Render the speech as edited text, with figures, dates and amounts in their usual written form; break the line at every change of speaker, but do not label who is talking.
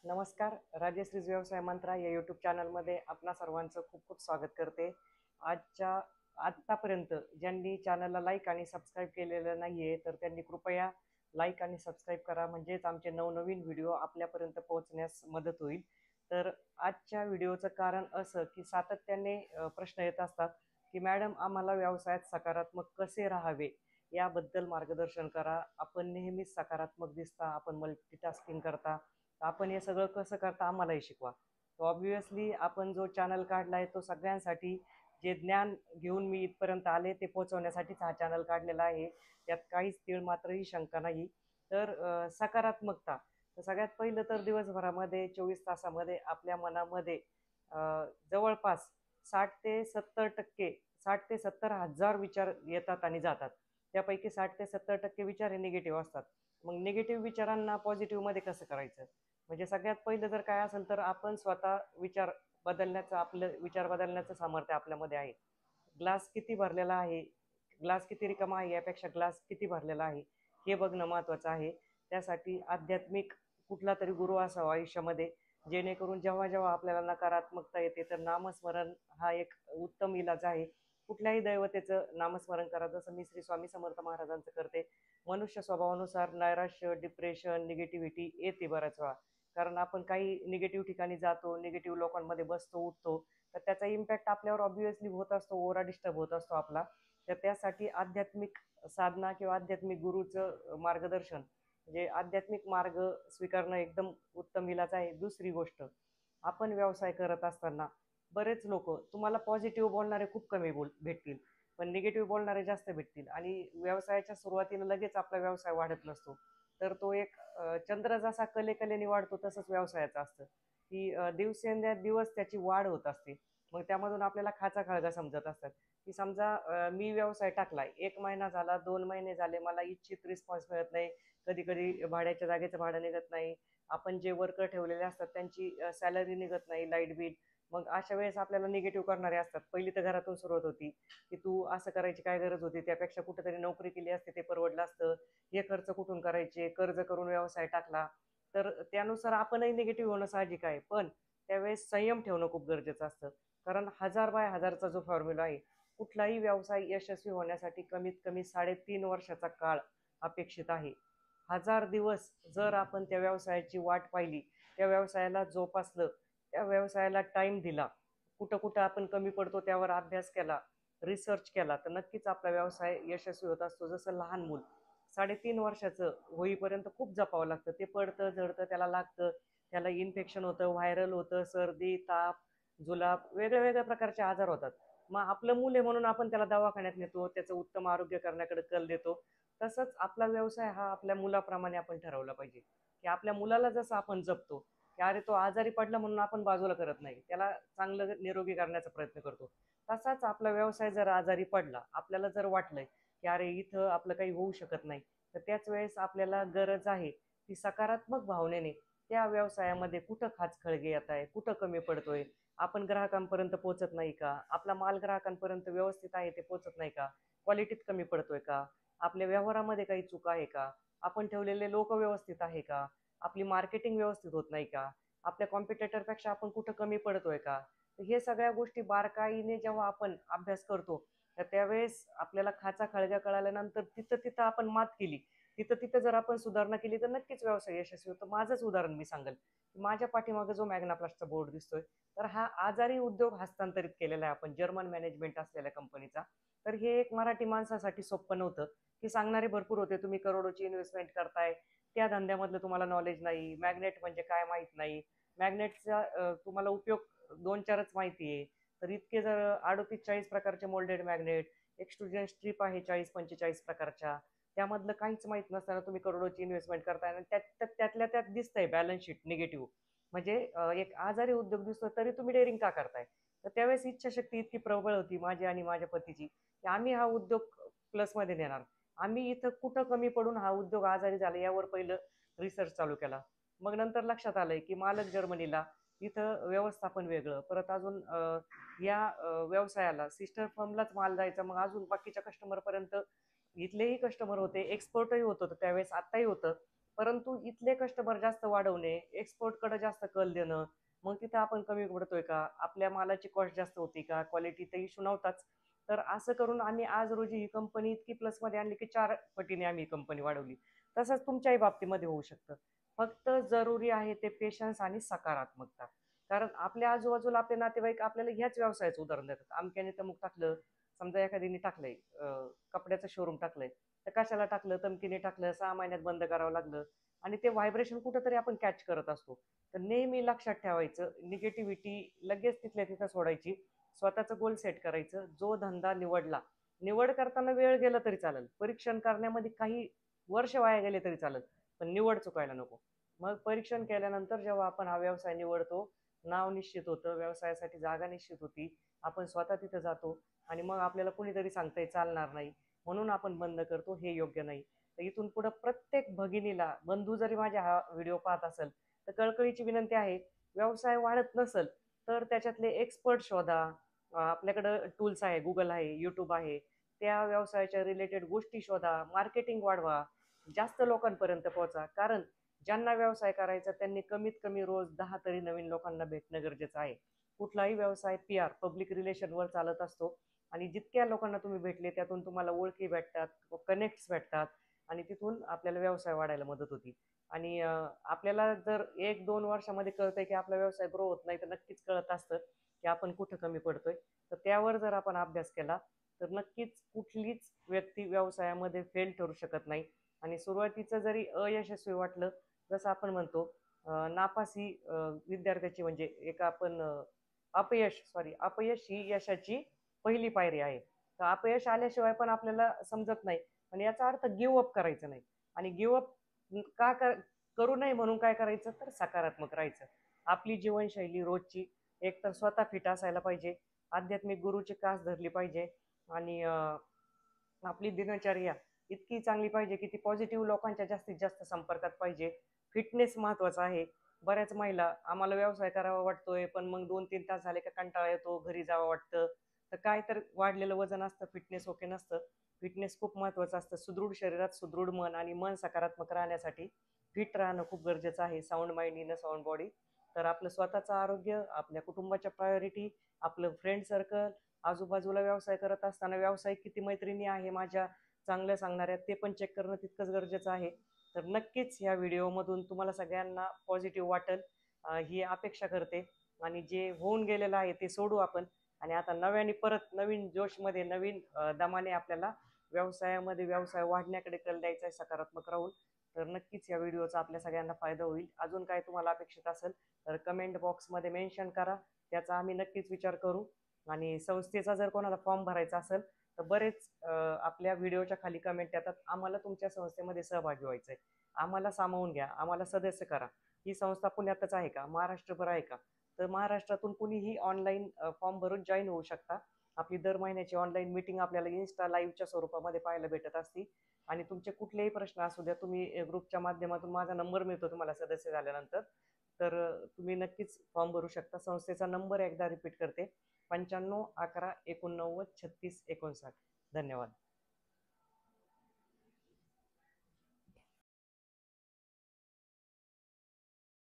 नमस्कार. राजश्रीज व्यवसाय मंत्रा या यूट्यूब चॅनलमध्ये आपणा सर्वांचं खूप खूप स्वागत करते. आजच्या आत्तापर्यंत ज्यांनी चॅनलला लाईक आणि सबस्क्राईब केलेलं नाहीये तर त्यांनी कृपया लाईक आणि सबस्क्राईब करा, म्हणजेच आमचे नवनवीन व्हिडिओ आपल्यापर्यंत पोहोचण्यास मदत होईल. तर आजच्या व्हिडिओचं कारण असं की सातत्याने प्रश्न येत असतात की मॅडम आम्हाला व्यवसायात सकारात्मक कसे राहावे याबद्दल मार्गदर्शन करा. आपण नेहमीच सकारात्मक दिसता, आपण मल्टीटास्किंग करता, आपण हे सगळं कसं करता आम्हालाही शिकवा. तो ऑब्विसली आपण जो चॅनल काढला आहे तो सगळ्यांसाठी, जे ज्ञान घेऊन मी इथपर्यंत आले ते पोहोचवण्यासाठीच हा चॅनल काढलेला आहे. त्यात काहीच तीळ मात्रही शंका नाही. तर सकारात्मकता, तर सगळ्यात पहिलं तर दिवसभरामध्ये 24 तासामध्ये आपल्या मनामध्ये जवळपास 60 ते 70% 60 ते 70 हजार विचार येतात आणि जातात. त्यापैकी 60 ते 70% विचार हे निगेटिव्ह असतात. मग निगेटिव्ह विचारांना पॉझिटिव्हमध्ये कसं करायचं? म्हणजे सगळ्यात पहिलं जर काय असेल तर आपण स्वतः विचार बदलण्याचं, आपलं विचार बदलण्याचं सामर्थ्य आपल्यामध्ये आहे. ग्लास किती भरलेला आहे, ग्लास किती रिकामा आहे यापेक्षा ग्लास किती भरलेला आहे हे बघणं महत्त्वाचं आहे. त्यासाठी आध्यात्मिक कुठला तरी गुरु असावा आयुष्यामध्ये, जेणेकरून जेव्हा जेव्हा आपल्याला नकारात्मकता येते तर नामस्मरण हा एक उत्तम इलाज आहे. कुठल्याही दैवतेचं नामस्मरण करा, जसं मी श्री स्वामी समर्थ महाराजांचं करते. मनुष्य स्वभावानुसार नैराश्य, डिप्रेशन, निगेटिव्हिटी येते बऱ्याच वेळा, कारण आपण काही निगेटिव्ह ठिकाणी जातो, निगेटिव्ह लोकांमध्ये बसतो उठतो, तर त्याचा इम्पॅक्ट आपल्यावर ऑब्व्हियसली होत असतो, ओरा डिस्टर्ब होत असतो आपला. तर त्यासाठी आध्यात्मिक साधना किंवा आध्यात्मिक गुरुचं मार्गदर्शन, म्हणजे आध्यात्मिक मार्ग स्वीकारणं एकदम उत्तम इलाज आहे. दुसरी गोष्ट, आपण व्यवसाय करत असताना बरेच लोक तुम्हाला पॉझिटिव्ह बोलणारे खूप कमी भेटतील, पण निगेटिव्ह बोलणारे जास्त भेटतील. आणि व्यवसायाच्या सुरुवातीला लगेच आपला व्यवसाय वाढत नसतो. तर तो एक चंद्र जसा कलेकलेने वाढतो तसंच व्यवसायाचं असतं, की दिवसेंदिवस त्याची वाढ होत असते. मग त्यामधून आपल्याला खाचा खळगा समजत असतात, की समजा मी व्यवसाय टाकलाय, 1 महिना झाला, 2 महिने झाले, मला इच्छित रिस्पॉन्स मिळत नाही. कधी कधी भाड्याच्या जागेचं भाडं निघत नाही, आपण जे वर्कर ठेवलेले असतात त्यांची सॅलरी निघत नाही, लाईट बिल. मग अशा वेळेस आपल्याला निगेटिव्ह करणारे असतात. पहिली तर घरातून सुरुवात होती, की तू असं करायची काय गरज होती, त्यापेक्षा कुठेतरी नोकरी केली असते ते परवडलं असतं, हे खर्च कुठून करायचे, कर्ज करून व्यवसाय टाकला. तर त्यानुसार आपणही निगेटिव्ह होणं साहजिक आहे, पण त्यावेळेस संयम ठेवणं खूप गरजेचं असतं. कारण 1000/1000चा जो फॉर्म्युला आहे, कुठलाही व्यवसाय यशस्वी होण्यासाठी कमीत कमी 3.5 वर्षाचा काळ अपेक्षित आहे. 1000 दिवस जर आपण त्या व्यवसायाची वाट पाहिली, त्या व्यवसायाला जोपासलं, त्या व्यवसायाला टाइम दिला, कुठं कुठं आपण कमी पडतो त्यावर अभ्यास केला, रिसर्च केला, तर नक्कीच आपला व्यवसाय यशस्वी होत असतो. जसं लहान मूल 3.5 वर्षाचं होईपर्यंत खूप जपावं लागतं. ते पडतं, झडतं, त्याला लागतं, त्याला इन्फेक्शन होतं, व्हायरल होतं, सर्दी, ताप, जुलाब, वेगळ्या वेगळ्या प्रकारचे आजार होतात. मग आपलं मूल आहे म्हणून आपण त्याला दवाखान्यात नेतो, त्याचं उत्तम आरोग्य करण्याकडे कल देतो. तसंच आपला व्यवसाय हा आपल्या मुलाप्रमाणे आपण ठरवला पाहिजे, की आपल्या मुलाला जसं आपण जपतो, की अरे तो आजारी पडला म्हणून आपण बाजूला करत नाही, त्याला चांगलं निरोगी करण्याचा प्रयत्न करतो. तसाच आपला व्यवसाय जर आजारी पडला, आपल्याला जर वाटलंय की अरे इथं आपलं काही होऊ शकत नाही, तर त्याच वेळेस आपल्याला गरज आहे ती सकारात्मक भावनेने त्या व्यवसायामध्ये कुठं खाचखळगे येत आहे, कुठं कमी पडतोय, आपण ग्राहकांपर्यंत पोहोचत नाही का, आपला माल ग्राहकांपर्यंत व्यवस्थित आहे ते पोहोचत नाही का, क्वालिटीत कमी पडतोय का, आपल्या व्यवहारामध्ये काही चूक आहे का, आपण ठेवलेले लोक व्यवस्थित आहे का, आपली मार्केटिंग व्यवस्थित होत नाही का, आपल्या कॉम्पिटिटरपेक्षा आपण कुठं कमी पडतोय का. तर हे सगळ्या गोष्टी बारकाईने जेव्हा आपण अभ्यास करतो, तर त्यावेळेस आपल्याला खाचा खळग्या कळाल्यानंतर तिथं तिथं आपण मात केली, तिथं तिथं जर आपण सुधारणा केली तर नक्कीच व्यवसाय यशस्वी होतो. माझंच उदाहरण मी सांगेल, की माझ्या पाठीमागे जो मॅग्नाप्लास्टचा बोर्ड दिसतोय, तर हा आजारी उद्योग हस्तांतरित केलेला आहे आपण जर्मन मॅनेजमेंट असलेल्या कंपनीचा. तर हे एक मराठी माणसासाठी सोपं नव्हतं, की सांगणारे भरपूर होते, तुम्ही करोडोची इन्व्हेस्टमेंट करताय, त्या धंद्यामधलं तुम्हाला नॉलेज नाही, मॅग्नेट म्हणजे काय माहीत नाही, मॅग्नेटचा तुम्हाला उपयोग 2-4च माहिती आहे. तर इतके जर 38-40 प्रकारचे मोल्डेड मॅग्नेट, एक्सट्रुजन स्ट्रीप आहे 40-45 प्रकारच्या, त्यामधलं काहीच माहीत नसताना तुम्ही करोडोची इन्व्हेस्टमेंट करताय आणि त्यातल्या त्यात दिसतंय बॅलन्स शीट निगेटिव्ह. म्हणजे एक आजारी उद्योग दिसतो तरी तुम्ही डेअरिंग का करताय? तर त्यावेळेस इच्छाशक्ती इतकी प्रबळ होती माझी आणि माझ्या पतीची, की आम्ही हा उद्योग प्लसमध्ये नेणार. आम्ही इथं कुठं कमी पडून हा उद्योग आजारी झाला यावर पहिलं रिसर्च चालू केला. मग नंतर लक्षात आलंय की मालक जर्मनीला, इथं व्यवस्थापन वेगळं, परत अजून या व्यवसायाला सिस्टर फर्मलाच माल जायचा, मग अजून बाकीच्या कस्टमरपर्यंत इथलेही कस्टमर होते, एक्सपोर्टही होत होतं त्यावेळेस, आत्ताही होतं. परंतु इथले कस्टमर जास्त वाढवणे, एक्सपोर्टकडे जास्त कल देणं, मग तिथं आपण कमी पडतोय का? आपल्या मालाची कॉस्ट जास्त होती का? क्वालिटीचा इश्यू नव्हताच. तर असं करून आम्ही आज रोजी ही कंपनी इतकी प्लसमध्ये आणली की 4 पटीने आम्ही ही कंपनी वाढवली. तसंच तुमच्याही बाबतीमध्ये होऊ शकतं. फक्त जरुरी आहे ते पेशन्स आणि सकारात्मकता. कारण आपल्या आजूबाजूला आपले नातेवाईक आपल्याला ह्याच व्यवसायाचं उदाहरण देतात. अमक्याने तमुक टाकलं, समजा एखाद्याने टाकलंय कपड्याचं शोरूम टाकलंय, तर कशाला टाकलं, तमकीने टाकलं, 6 महिन्यात बंद करावं लागलं आणि ते व्हायब्रेशन कुठेतरी आपण कॅच करत असतो. तर नेहमी लक्षात ठेवायचं, निगेटिव्हिटी लगेच तिथल्या तिथं सोडायची. स्वतःचं गोल सेट करायचं. जो धंदा निवडला, निवड करताना वेळ गेला तरी चालेल. परीक्षण करण्यामध्ये काही वर्ष वाया गेले तरी चालेल. पण निवड चुकायला नको. मग परीक्षण केल्यानंतर जेव्हा आपण हा व्यवसाय निवडतो, नाव निश्चित होतं, व्यवसायासाठी जागा निश्चित होती. आपण स्वतः तिथं जातो आणि मग आपल्याला कुणीतरी सांगतंय चालणार नाही, म्हणून आपण बंद करतो, हे योग्य नाही. तर इथून पुढे प्रत्येक भगिनीला, बंधू जरी माझ्या हा व्हिडिओ पाहत असेल, तर कळकळीची विनंती आहे, व्यवसाय वाढत नसेल तर त्याच्यातले एक्सपर्ट शोधा. आपल्याकडं टूल्स आहे, Google आहे, YouTube आहे. त्या व्यवसायाच्या रिलेटेड गोष्टी शोधा, मार्केटिंग वाढवा, जास्त लोकांपर्यंत पोहोचा. कारण ज्यांना व्यवसाय करायचा त्यांनी कमीत कमी रोज 10 तरी नवीन लोकांना भेटणं गरजेचं आहे. कुठलाही व्यवसाय PR पब्लिक रिलेशनवर चालत असतो आणि जितक्या लोकांना तुम्ही भेटले त्यातून तुम्हाला ओळखी भेटतात, कनेक्ट्स भेटतात आणि तिथून आपल्याला व्यवसाय वाढायला मदत होती. आणि आपल्याला जर 1-2 वर्षामध्ये कळतंय की आपला व्यवसाय ग्रो होत नाही, तर नक्कीच कळत असतं की आपण कुठं कमी पडतोय. तर त्यावर जर आपण अभ्यास केला तर नक्कीच कुठलीच व्यक्ती व्यवसायामध्ये फेल ठरू शकत नाही. आणि सुरुवातीचं जरी अयशस्वी वाटलं, जसं आपण म्हणतो नापास विद्यार्थ्याची म्हणजे एक आपण अपयश ही यशाची पहिली पायरी आहे. तर अपयश आल्याशिवाय पण आपल्याला समजत नाही. पण याचा अर्थ गिव्ह अप करायचं नाही. आणि गिव्ह अप का करू नये म्हणून काय करायचं, तर सकारात्मक राहायचं. आपली जीवनशैली रोजची एक तर स्वतः फिट असायला पाहिजे, आध्यात्मिक गुरुची कास धरली पाहिजे आणि आपली दिनचर्या इतकी चांगली पाहिजे की ती पॉझिटिव्ह लोकांच्या जास्तीत जास्त संपर्कात पाहिजे. फिटनेस महत्त्वाचा आहे. बऱ्याच महिला, आम्हाला व्यवसाय करावा वाटतोय, पण मग 2-3 तास झाले का कंटाळा येतो, घरी जावं वाटतं. तर काय तर वाढलेलं वजन असतं, फिटनेस ओके नसतं. फिटनेस खूप महत्त्वाचं असतं. सुदृढ शरीरात सुदृढ मन आणि मन सकारात्मक राहण्यासाठी फिट राहणं खूप गरजेचं आहे. Sound mind in a sound body. तर आपलं स्वतःचं आरोग्य, आपल्या कुटुंबाच्या प्रायोरिटी, आपलं फ्रेंड सर्कल, आजूबाजूला व्यवसाय करत असताना व्यावसायिक किती मैत्रिणी आहे माझ्या चांगल्या सांगणाऱ्या, ते पण चेक करणं तितकंच गरजेचं आहे. तर नक्कीच या व्हिडिओमधून तुम्हाला सगळ्यांना पॉझिटिव्ह वाटेल ही अपेक्षा करते. आणि जे होऊन गेलेलं आहे ते सोडू आपण आणि आता नव्याने परत नवीन जोशमध्ये, नवीन दमाने आपल्याला व्यवसायामध्ये व्यवसाय वाढण्याकडे कल द्यायचा आहे सकारात्मक राहून. तर नक्कीच या व्हिडिओचा आपल्या सगळ्यांना फायदा होईल. अजून काय तुम्हाला अपेक्षित असेल तर कमेंट बॉक्समध्ये मेन्शन करा. त्याचा आम्ही नक्कीच विचार करू. आणि संस्थेचा जर कोणाला फॉर्म भरायचा असेल तर बरेच आपल्या व्हिडिओच्या खाली कमेंट येतात, आम्हाला तुमच्या संस्थेमध्ये सहभागी व्हायचं आहे, आम्हाला सामावून घ्या, आम्हाला सदस्य करा. ही संस्था पुण्यातच आहे का, महाराष्ट्रभर आहे का? तर महाराष्ट्रातून कुणीही ऑनलाईन फॉर्म भरून जॉईन होऊ शकता. आपली दर महिन्याची ऑनलाईन मीटिंग आपल्याला इन्स्टा लाईव्हच्या स्वरूपामध्ये पाहायला भेटत असते. आणि तुमचे कुठलेही प्रश्न असू द्या, तुम्ही ग्रुपच्या माध्यमातून, माझा नंबर मिळतो तुम्हाला सदस्य झाल्यानंतर, तर तुम्ही नक्कीच फॉर्म भरू शकता. संस्थेचा नंबर एकदा रिपीट करते, 95 11 89 36 59. धन्यवाद.